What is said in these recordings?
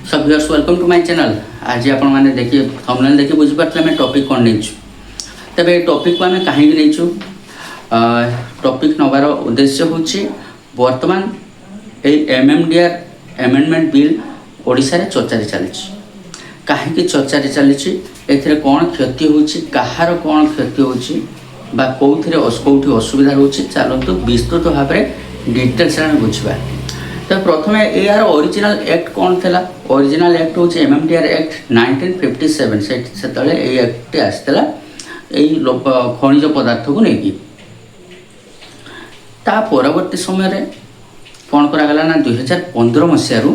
सब viewers welcome to my channel. आज आपण मैंने देखिए थंबनेल देखिए बुझी पार्थे आम टॉपिक कौन नहीं तेरे टॉपिक को आम कहीं नहीं टॉपिक नवार उद्देश्य हूँ बर्तमान एमएमडीआर एमेंडमेंट बिल ओडिशा रे चर्चा चली कहीं चर्चा चली ए कौन क्षति होची कहार कौन क्षति होची बा कौथिरे कौटी असुविधा होची चलतु विस्तृत भाव में डिटेल्स बुझा। तो प्रथम यार ओरिजिनल एक्ट कौन था? ओरिजिनल एक्ट हूँ एमएमडीआर एक्ट 1957 से एक्ट आसाला खनिज पदार्थ को लेकिन ता परवर्ती समय कौन करागला ना 2015 मसीह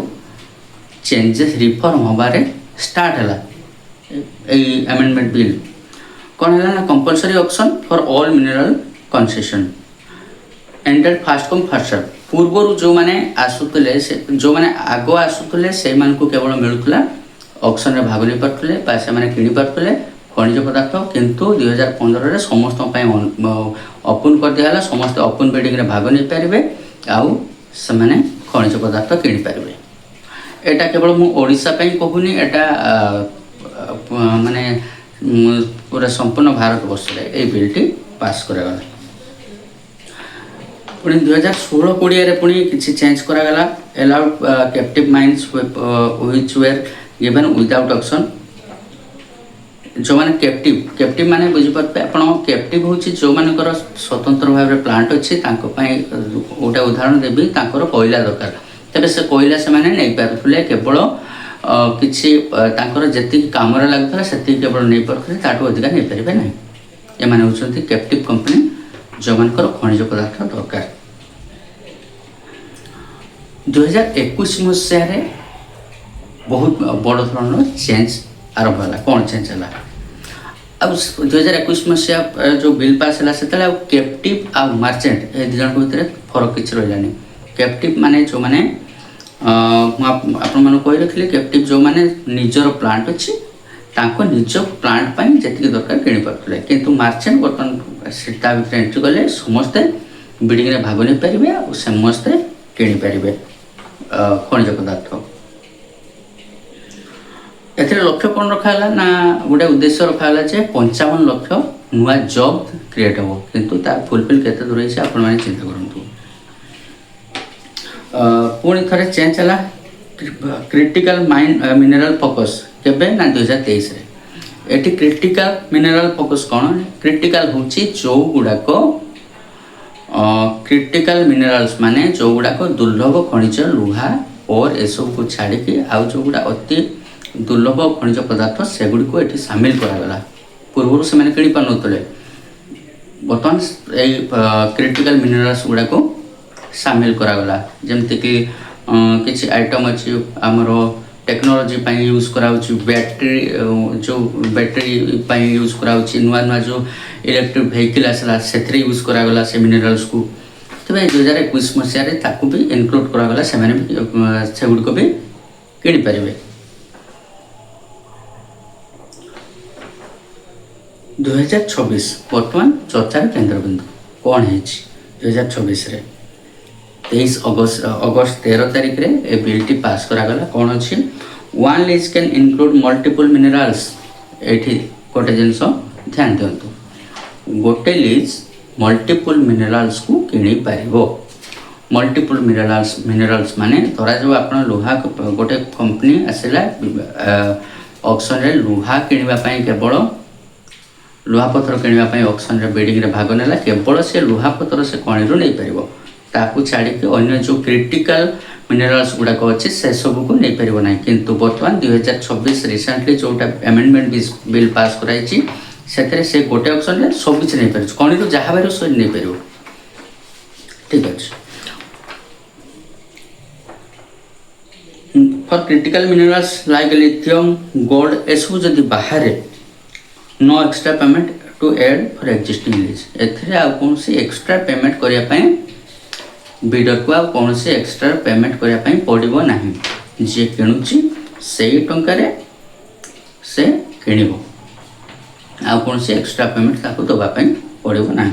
चेंजेस रिफॉर्म हबारे स्टार्ट है एमेंडमेंट बिल कौन है ना compulsory option for all mineral concession ended first come first serve पूर्वर जो मैंने आसुले जो मैंने आग आसुले से केवल मिलूला ऑक्शन में भाग नहीं पार्थे से किणी पार्थे खनिज पदार्थ किंतु 2015 समस्त ओपन कर दिया समस्त ओपन बिडिंग रे भाग नहीं पारे आउ से खनिज पदार्थ किणी पारे। एटा केवल मु ओडिशा कहूनी एटा माने पूरा संपूर्ण भारत वर्ष ये बिलटी पास करागला। पुणी 2016-20 पुणी किसी चेंज करागला allowed captive mines which were given without auction जो मैंने कैप्टिव माने बुझीपारे आप कैप्टिव हूँ जो मानकर स्वतंत्र भाव में प्लांट अच्छी गोटे उदाहरण देवी कोयला दरकार तेरे से कोयला से नहीं पारे केवल किसी जी कम लगता से केवल नहीं पारे ताठू अधिका नहीं पारे ना ये होती कैप्टिव कंपनी जो मानकर खनिज पदार्थ दरकार। 2021 मसीह बहुत बड़ धरण चेंज आरंभ है। कौन चेंज है अब 2021 मसीहा जो बिल पास है से कैप्टिव आ मार्चेंट ये दुजन भितर फरक किसी रही। कैप्टिव माने जो मैंने आप रखिए कैप्टिव जो मैंने निजर प्लांट अच्छी निज प्लांट जी दरकार कि पारे किंतु मार्चेंट बर्तमान से एंट्री कले समस्ते बिल्डिंग रे भाग नहीं पारे और समस्ते किणी पारे खनिज पदार्थ। एथिरे लक्ष्य कौन रखाला ना गोटे उद्देश्य रखाला 55 लाख नुआ जॉब क्रिएट हो किंतु तार फुलफिल केते दूर है आपण माने चिंता करंतु। पुणी थरे चेंज है क्रिटिकल मिनरल फोकस केबे ना 2023 रे एटी क्रिटिकल मिनरल फोकस कौन क्रिटिकल हूँ जो गुड़ाक क्रिटिकल मिनरल्स माने जो गुड़ाक दुर्लभ खनिज लुहा और एसब को छाड़ी आउ जो गुड़ा अति दुर्लभ खनिज पदार्थ सेगुड़ी को ये सामिल करागला। पूर्व से मैंने किणी पार नुले बर्तमान क्रिटिकल मिनरल्स गुड़ा को सामिल करागला जमती कि किसी आइटम अच्छी आमर टेक्नोलोजी यूज कराउची बैटरी जो बैटरी यूज कराउची नुआ नुआ जो इलेक्ट्रिक व्हीकल आसला से यूज करागला से मिनरल्स को तेज 2021 मसीह भी इनक्लूड करागला से गुड़िक भी किणी पारे। 2026 बर्तमान चर्चार केन्द्रबिंदु कौन है 2026 रे 23 अगस्त 13 तारिख रे ए बिलटी पास करागला। कौन अच्छी one lease can include multiple minerals ये गोटे जिनस ध्यान दिंतु गोटे लीज मल्टीपल मिनरल्स को किणी पारिबो। मल्टीपल मिनरल्स माने धरा जो आप लुहा गोटे कंपनी आसला ऑक्शन रे लुहा किणवा केवल लुहा पथर किणवाई ऑक्शन रे बिडिंग रे भाग नेला केवल से लुहा पथर से कणी रू नहीं पारिबो ताकू छाड़ी अन्य जो क्रिटिकल मिनरल्स गुड़ाक अच्छे से सब को नहीं पार ना किंतु बर्तमान 2026 रिसेंटली जोटा एमेंडमेंट बिल पास कराई से गोटे ऑप्शन रे सब किसी नहीं पार कणी रू जहाँ बाहर सब नहीं पार। ठीक अच्छे for critical minerals like lithium gold एसबू जदि बाहर no extra payment to add for existing lease एथिरे आ कौन सी एक्स्ट्रा पेमेंट करिया बिडर को आ कौन से एक्स्ट्रा पेमेंट करने पड़ो ना जी किणुची से टंकार से किणव आ कौन से एक्स्ट्रा पेमेंट ताको दवापाई पड़ो ना।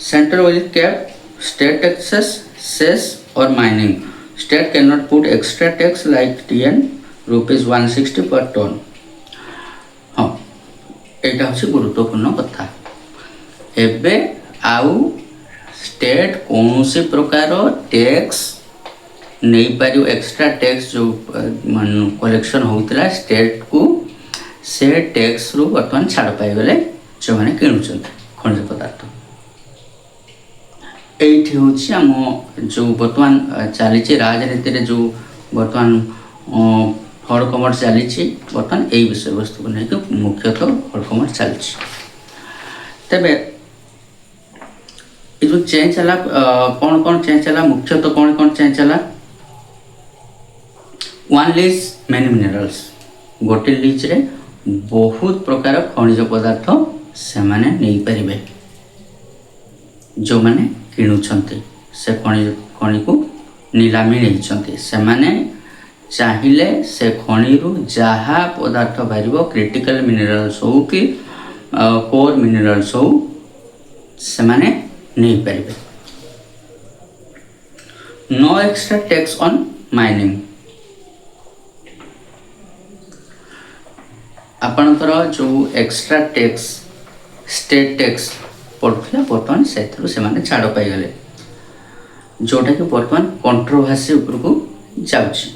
Centre will cap state taxes cess और mining state can not put extra tax like TN ₹160 per ton। हाँ यहाँ हूँ गुरुत्वपूर्ण कथा। एबे आउ स्टेट कौन से प्रकार टैक्स नहीं पारियो, एक्स्ट्रा टैक्स जो कलेक्शन होता स्टेट को से टैक्स रु बर्तमान छाड़ पाइगले जो मैंने किणुचंत खनिज पदार्थ। एठी होछि आम जो बर्तमान चली राजनीति रे जो बर्तमान हड़कमट चली बर्तमान यही विषय वस्तु को लेकिन मुख्यतः हड़कमट चली। तेबे ये जो चेंज चला कौन कौन चेंज चला, मुख्यतः कौन कौन चेंज चला। वन लीज मेनी मिनरल्स, गोटे लीज रे बहुत प्रकार खनिज पदार्थ से माने नहीं पारिबे जो माने किणुछंती से खनि को नीलामी नहीं से माने चाहिए से खनि रु जहा पदार्थ बाहर क्रिटिकल मिनरल्स हो कि कोर मिनरल्स हो से माने नहीं पारिबे। No extra tax on mining. आपणकर जो एक्स्ट्रा टैक्स स्टेट टैक्स पड़ता बर्तमान से छाड़ पाईगले जोटा कि बर्तमान कंट्रोवर्सी उपरकू जाउछि।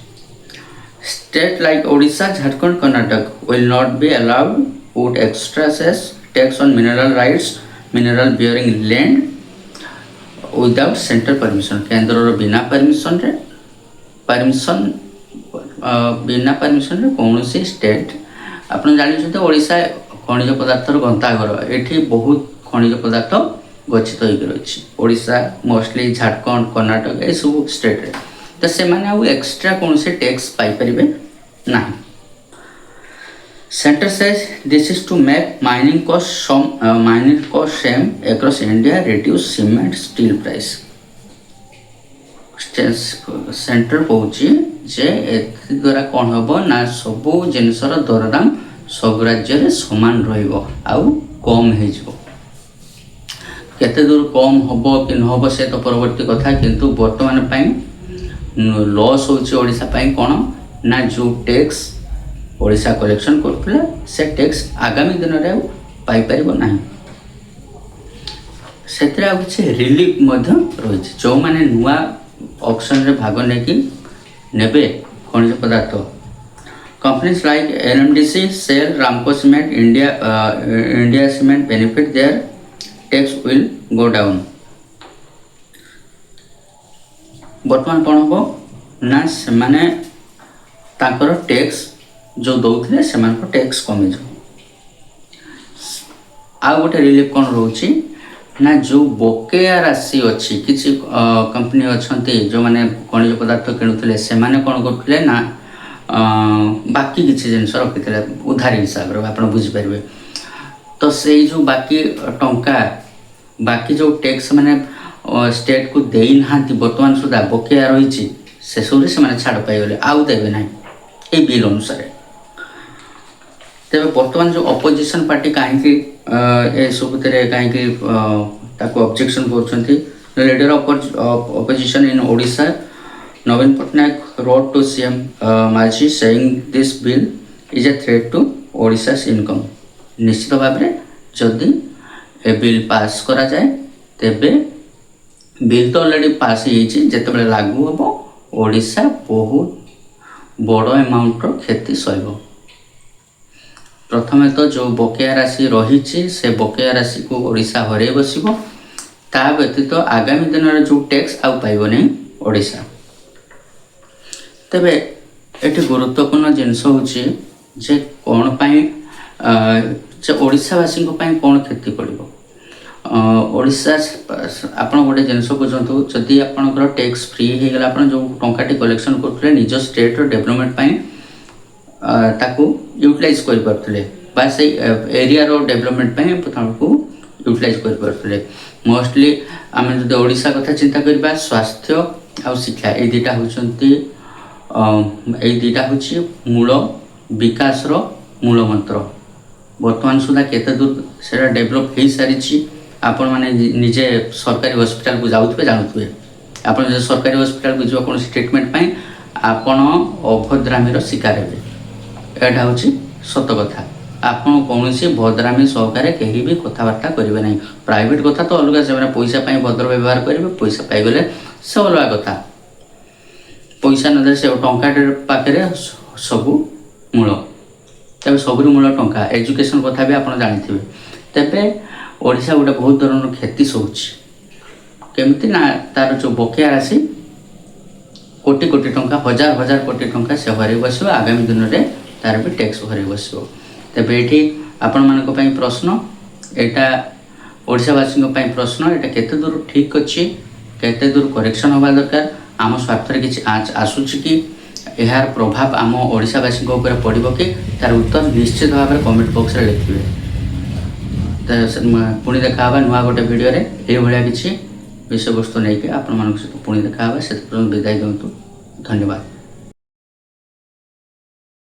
State like Odisha, Jharkhand, Karnataka will not be allowed put extra cess tax on mineral rights, mineral bearing land without central permission. केंद्र बिना परमिशन रे कौन सी स्टेट आप जानते ओडिशा खनिज पदार्थर गंताघर, एठी बहुत खनिज पदार्थ गच्छित होकर रही। ओडिशा मोस्टली झारखंड, कर्नाटक ये सब स्टेट रे तो से माने आउ एक्स्ट्रा कौन से टैक्स पाई परिबे ना। Centre says this is to make mining cost same across India, reduce cement steel price. Centre कहूँ जे द्वारा कौन हम ना सबू जिनसर दरदाम सब राज्य में समान रु कम हो केते दूर कम हम कि नहब से तो परवर्ती कथा, किंतु वर्तमान लॉस होड़िशा कौन ना जो टैक्स ओडिशा कलेक्शन करथिला से टैक्स आगामी दिन में पाई परिबो नाही। सेतरे आ किछि रिलीफ मध्य रही जो माने नुआ ऑक्शन रे भाग नेकी नेबे खनिज पदार्थ। Companies like NMDC, SAIL, Ramco cement, India cement benefit their tax will go down. बर्तमान कौन हम ना से माने ताकर टैक्स जो दौले से टैक्स कमी जाओ। आ गोटे रिलीफ कौन रोची ना जो बकेया राशि अच्छी किसी कंपनी अच्छा जो मैंने खनिज पदार्थ किणुले से कौन करते ना बाकी किसी जिन रखी उधारी हिसाब से आप बुझीपारे। तो से जो बाकी टंका बाकी जो टैक्स मैंने स्टेट को देना बर्तमान सुधा बकेया रही से सब से छाड़ पाईगले आउ देवे ना ये बिल अनुसार। तेरे बर्तमान जो अपोजिशन पार्टी कहीं सब कहीं ऑब्जेक्शन कर leader of opposition in Odisha Naveen Patnaik wrote to CM Maji saying this bill is a threat to Odisha's income। निश्चित भाव में जदि ए बिल पास करा जाए तेबे बिल तो ऑलरेडी पास होते लागू हम ओडिशा बहुत बड़ अमाउंट क्षति सहब। प्रथमे तो जो बकेया राशि रही से बकेया राशि को ओडिशा हर बस ता व्यतीत आगामी दिन में जो टैक्स आउ पाइब नहीं ओडिशा। तेबे एटी गुरुत्वपूर्ण जिनस होची जे कौन पाई ओडिशावासी कौन क्षति पड़ो। ओडिशा आपड़ गोटे जिनस बुझु जदि आपंकर टैक्स फ्री होगा आप जो टंकाटी कलेक्शन करते निज स्टेट डेवलपमेंट ताकू यूटिलाइज कर से एरिया डेवलपमेंट को यूटिलाइज कर मोस्टली आम जो ओडिशा कथा चिंता करवा स्वास्थ्य आ शिक्षा ये दुटा होती यही दुटा हूँ मूल विकास मूल मंत्र। बर्तमान सुधा केते दूर से डेभलप हो सारी आपण मैंने निजे सरकारी हॉस्पिटल को जाऊे जानते आप सरकारी हॉस्पिटल को जो कौन ट्रिटमेंट ଆପଣ ଅଭଦ୍ରାମୀର ଶିକାର ହେବେ। ଏଇଟା ହେଉଛି ସତ କଥା। ଆପଣ କୌଣସି ଭଦ୍ରାମୀ ସହକାରେ କେହି ବି କଥାବାର୍ତ୍ତା କରିବେ ନାହିଁ। ପ୍ରାଇଭେଟ୍ କଥା ତ ଅଲଗା, ସେମାନେ ପଇସା ପାଇଁ ଭଦ୍ର ବ୍ୟବହାର କରିବେ, ପଇସା ପାଇଗଲେ ସେ ଅଲଗା କଥା। ପଇସା ନଦେଲେ ସେ ଟଙ୍କାଟେ ପାଖରେ ସବୁ ମୂଳ। ତେବେ ସବୁରୁ ମୂଳ ଟଙ୍କା। ଏଜୁକେସନ୍ କଥା ବି ଆପଣ ଜାଣିଥିବେ। ତେବେ ଓଡ଼ିଶା ଗୋଟେ ବହୁତ ଧରଣର କ୍ଷତି ସହୁଛି। କେମିତି ନା ତାର ଯେଉଁ ବକେୟା ରାଶି କୋଟି କୋଟି ଟଙ୍କା, ହଜାର ହଜାର କୋଟି ଟଙ୍କା ସେ ହରାଇ ବସିବ। ଆଗାମୀ ଦିନରେ ତାର ବି ଟ୍ୟାକ୍ସ ହରାଇ ବସିବ। ତେବେ ଏଇଠି ଆପଣମାନଙ୍କ ପାଇଁ ପ୍ରଶ୍ନ, ଏଇଟା ଓଡ଼ିଶାବାସୀଙ୍କ ପାଇଁ ପ୍ରଶ୍ନ, ଏଇଟା କେତେ ଦୂର ଠିକ୍ ଅଛି, କେତେ ଦୂର କରେକ୍ସନ୍ ହେବା ଦରକାର, ଆମ ସ୍ୱାର୍ଥରେ କିଛି ଆସୁଛି କି, ଏହାର ପ୍ରଭାବ ଆମ ଓଡ଼ିଶାବାସୀଙ୍କ ଉପରେ ପଡ଼ିବ କି, ତାର ଉତ୍ତର ନିଶ୍ଚିତ ଭାବରେ କମେଣ୍ଟ ବକ୍ସରେ ଲେଖିବେ। ପୁଣି ଦେଖା ହେବା ନୂଆ ଗୋଟେ ଭିଡ଼ିଓରେ ଏଇଭଳିଆ କିଛି ବିଷୟବସ୍ତୁ ନେଇକି ଆପଣମାନଙ୍କ ସହିତ ପୁଣି ଦେଖା ହେବା। ସେଥିପାଇଁ ବିଦାୟ ଦିଅନ୍ତୁ। ଧନ୍ୟବାଦ।